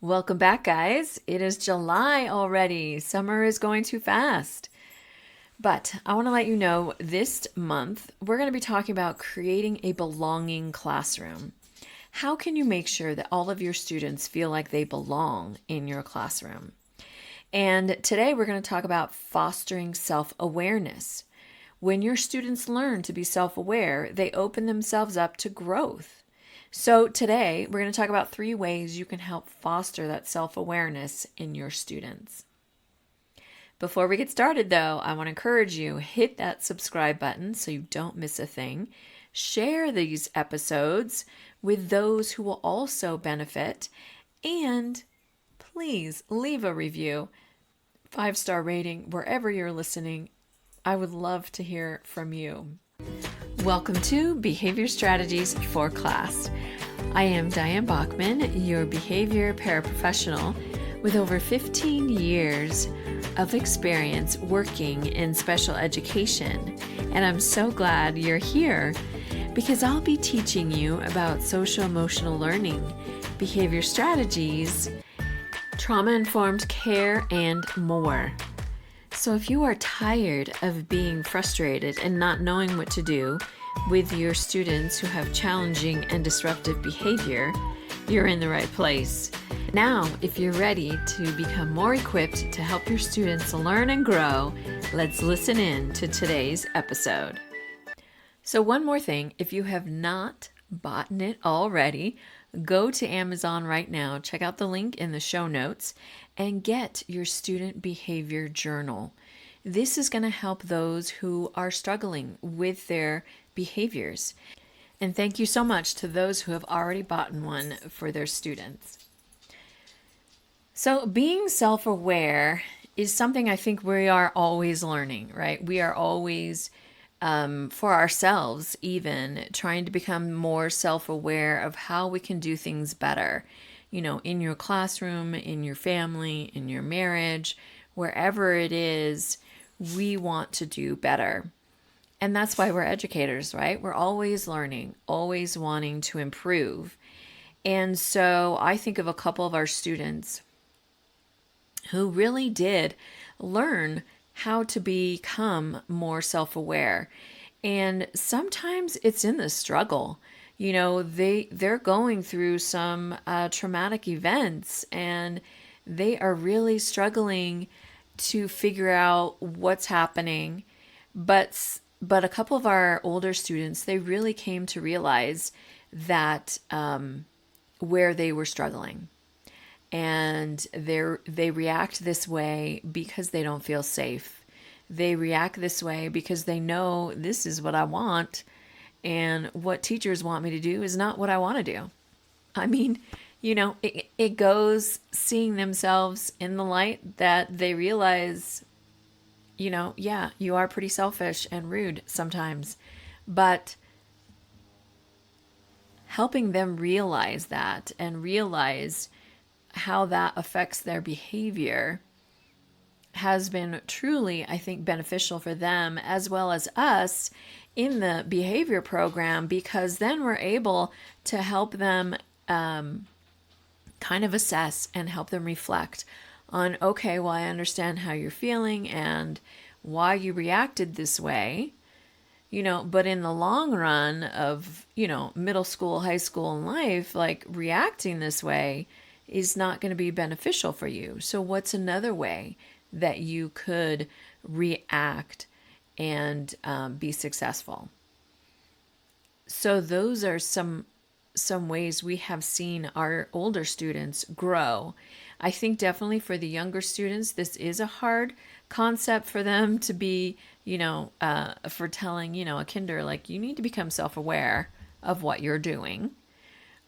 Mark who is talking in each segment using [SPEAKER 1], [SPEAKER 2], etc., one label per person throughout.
[SPEAKER 1] Welcome back, guys. It is July already. Summer is going too fast. But I want to let you know this month we're going to be talking about creating a belonging classroom. How can you make sure that all of your students feel like they belong in your classroom? And today we're going to talk about fostering self-awareness. When your students learn to be self-aware, they open themselves up to growth. So today we're going to talk about 3 ways you can help foster that self-awareness in your students. Before we get started though, I want to encourage you, hit that subscribe button so you don't miss a thing. Share these episodes with those who will also benefit. And please leave a review, 5-star rating, wherever you're listening. I would love to hear from you. Welcome to Behavior Strategies for Class. I am Diane Bachman, your behavior paraprofessional with over 15 years of experience working in special education. And I'm so glad you're here because I'll be teaching you about social emotional learning, behavior strategies, trauma-informed care, and more. So if you are tired of being frustrated and not knowing what to do with your students who have challenging and disruptive behavior, you're in the right place. Now, if you're ready to become more equipped to help your students learn and grow, let's listen in to today's episode. So one more thing, if you have not bought it already, go to Amazon right now, check out the link in the show notes, and get your student behavior journal. This is going to help those who are struggling with their behaviors. And thank you so much to those who have already bought one for their students. So being self-aware is something I think we are always learning, right? We are always, for ourselves even, trying to become more self-aware of how we can do things better. You know, in your classroom, in your family, in your marriage, wherever it is, we want to do better. And that's why we're educators, right? We're always learning, always wanting to improve. And so I think of a couple of our students who really did learn how to become more self-aware. And sometimes it's in the struggle. You know, they're going through some traumatic events and they are really struggling to figure out what's happening. But a couple of our older students, they really came to realize that where they were struggling. And they react this way because they don't feel safe. They react this way because they know this is what I want. And what teachers want me to do is not what I want to do. I mean, you know, it goes seeing themselves in the light that they realize, you know, yeah, you are pretty selfish and rude sometimes. But helping them realize that and realize how that affects their behavior has been truly, I think, beneficial for them as well as us in the behavior program, because then we're able to help them kind of assess and help them reflect on, okay, well, I understand how you're feeling and why you reacted this way, you know, but in the long run of, you know, middle school, high school, and life, like reacting this way is not going to be beneficial for you. So what's another way that you could react and be successful? So those are some ways we have seen our older students grow. I think definitely for the younger students, this is a hard concept for them to be, you know, for telling, you know, a kinder, like, you need to become self-aware of what you're doing.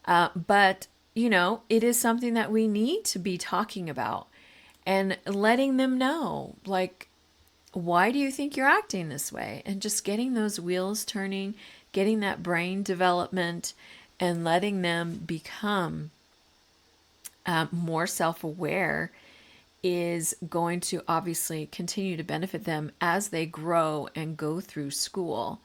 [SPEAKER 1] But, you know, it is something that we need to be talking about and letting them know, like, why do you think you're acting this way? And just getting those wheels turning, getting that brain development, and letting them become more self-aware is going to obviously continue to benefit them as they grow and go through school.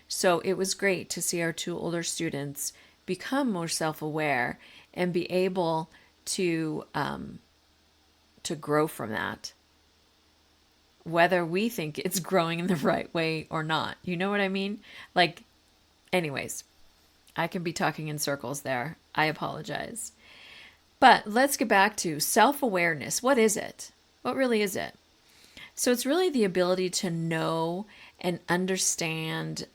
[SPEAKER 1] So it was great to see our 2 older students become more self-aware and be able to grow from that, whether we think it's growing in the right way or not. You know what I mean? Like, anyways, I can be talking in circles there. I apologize. But let's get back to self-awareness. What is it? What really is it? So it's really the ability to know and understand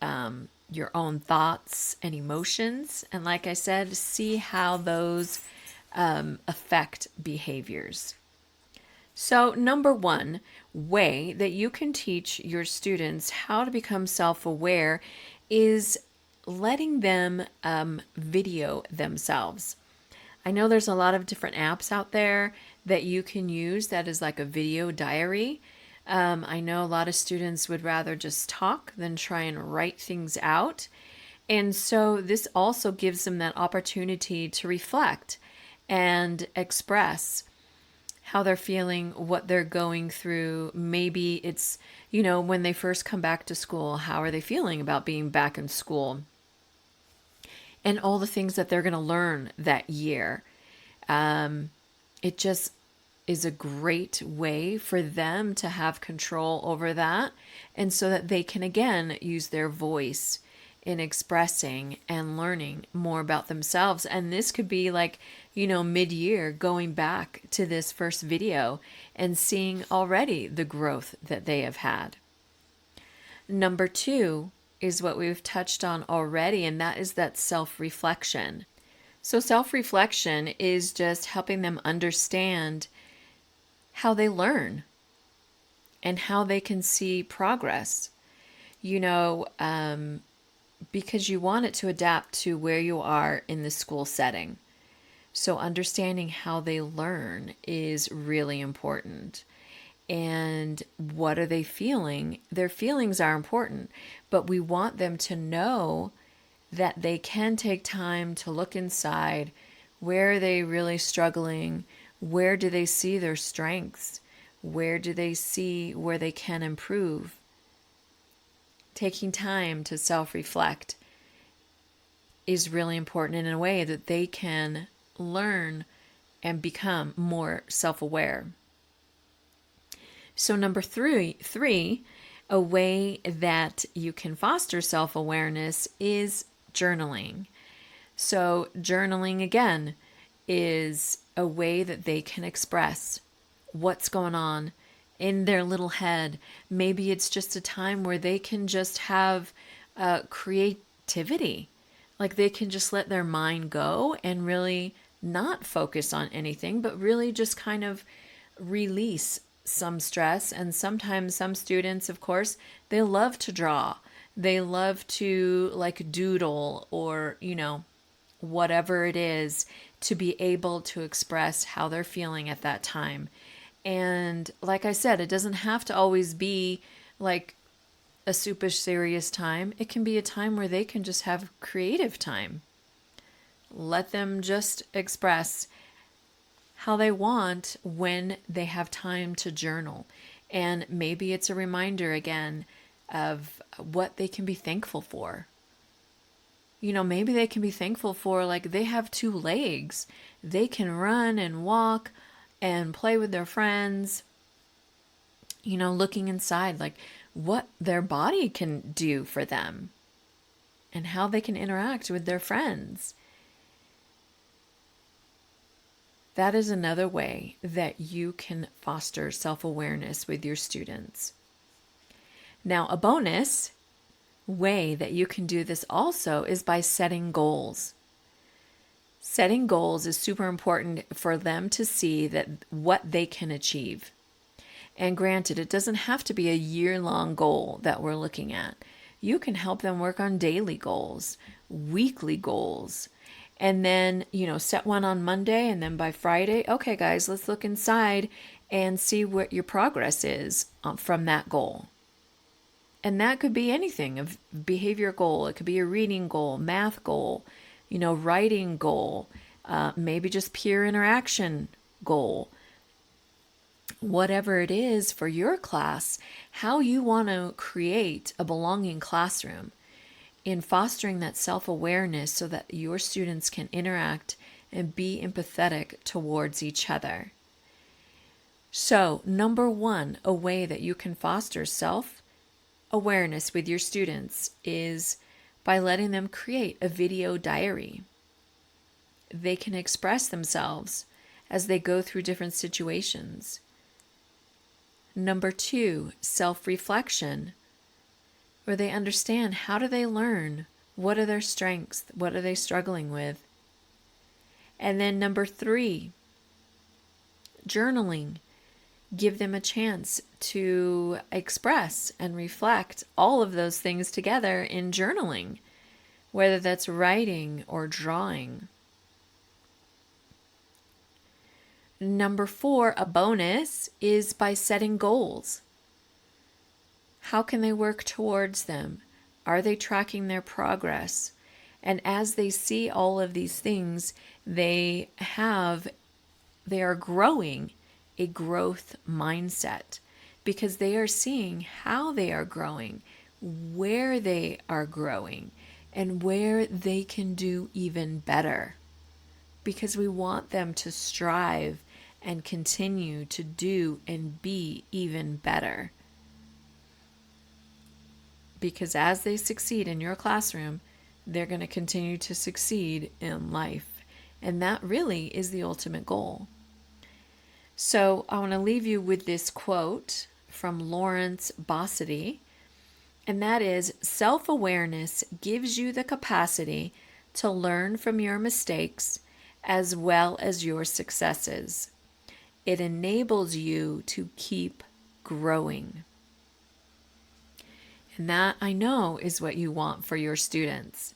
[SPEAKER 1] your own thoughts and emotions. And like I said, see how those affect behaviors. So, number one way that you can teach your students how to become self-aware is letting them video themselves. I know there's a lot of different apps out there that you can use that is like a video diary. I know a lot of students would rather just talk than try and write things out. And so this also gives them that opportunity to reflect and express how they're feeling, what they're going through. Maybe it's, when they first come back to school, how are they feeling about being back in school? And all the things that they're going to learn that year. It just is a great way for them to have control over that. And so that they can, again, use their voice in expressing and learning more about themselves. And this could be like, mid-year going back to this first video and seeing already the growth that they have had. Number two is what we've touched on already, and that is that self-reflection. So self-reflection is just helping them understand how they learn and how they can see progress. Because you want it to adapt to where you are in the school setting. So understanding how they learn is really important. And what are they feeling? Their feelings are important, but we want them to know that they can take time to look inside. Where are they really struggling? Where do they see their strengths? Where do they see where they can improve? Taking time to self-reflect is really important in a way that they can learn and become more self-aware. So number three, a way that you can foster self-awareness is journaling. So journaling, again, is a way that they can express what's going on in their little head. Maybe it's just a time where they can just have creativity. Like they can just let their mind go and really not focus on anything, but really just kind of release some stress. And sometimes some students, of course, they love to draw. They love to like doodle or, whatever it is, to be able to express how they're feeling at that time. And like I said, it doesn't have to always be like a super serious time. It can be a time where they can just have creative time. Let them just express how they want when they have time to journal. And maybe it's a reminder again of what they can be thankful for. Maybe they can be thankful for like they have 2 legs. They can run and walk and play with their friends, looking inside, like what their body can do for them and how they can interact with their friends. That is another way that you can foster self-awareness with your students. Now, a bonus way that you can do this also is by setting goals. Setting goals is super important for them to see that what they can achieve. And granted, it doesn't have to be a year-long goal that we're looking at. You can help them work on daily goals, weekly goals, and then, set one on Monday, and then by Friday, okay, guys, let's look inside and see what your progress is from that goal. And that could be anything, a behavior goal. It could be a reading goal, math goal, writing goal, maybe just peer interaction goal. Whatever it is for your class, how you want to create a belonging classroom in fostering that self-awareness so that your students can interact and be empathetic towards each other. So, number one, a way that you can foster self-awareness with your students is by letting them create a video diary. They can express themselves as they go through different situations. Number two, self-reflection, where they understand how do they learn, what are their strengths, what are they struggling with. And then number three, journaling. Give them a chance to express and reflect all of those things together in journaling, whether that's writing or drawing. Number four, a bonus, is by setting goals. How can they work towards them? Are they tracking their progress? And as they see all of these things, they are growing a growth mindset because they are seeing how they are growing, where they are growing, and where they can do even better. Because we want them to strive and continue to do and be even better. Because as they succeed in your classroom, they're going to continue to succeed in life. And that really is the ultimate goal. So I want to leave you with this quote from Lawrence Bossidy, and that is, self-awareness gives you the capacity to learn from your mistakes as well as your successes. It enables you to keep growing. And that, I know, is what you want for your students.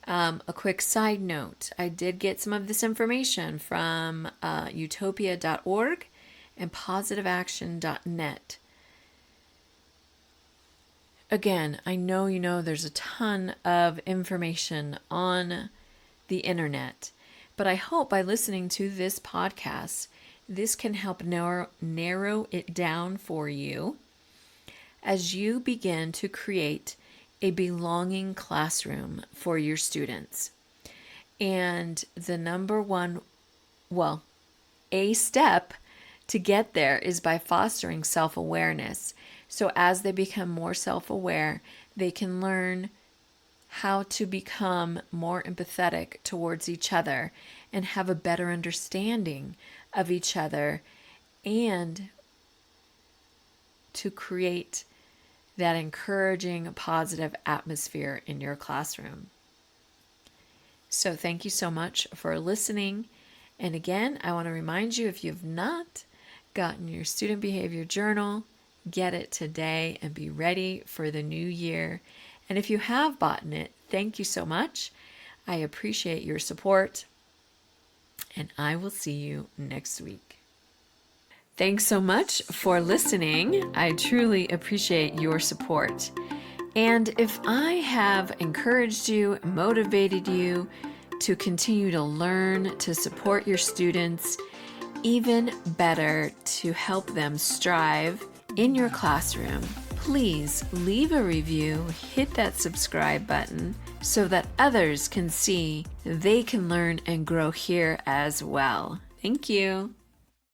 [SPEAKER 1] A quick side note, I did get some of this information from utopia.org and positiveaction.net. Again, I know there's a ton of information on the internet, but I hope by listening to this podcast, this can help narrow it down for you as you begin to create a belonging classroom for your students. And the number one, a step to get there is by fostering self-awareness. So as they become more self-aware, they can learn how to become more empathetic towards each other and have a better understanding of each other, and to create that encouraging, positive atmosphere in your classroom. So thank you so much for listening. And again, I want to remind you, if you've not gotten your student behavior journal, get it today and be ready for the new year. And if you have bought it, thank you so much. I appreciate your support, and I will see you next week. Thanks so much for listening. I truly appreciate your support. And if I have encouraged you, motivated you to continue to learn, to support your students, even better, to help them strive in your classroom, please leave a review, hit that subscribe button so that others can see they can learn and grow here as well. Thank you.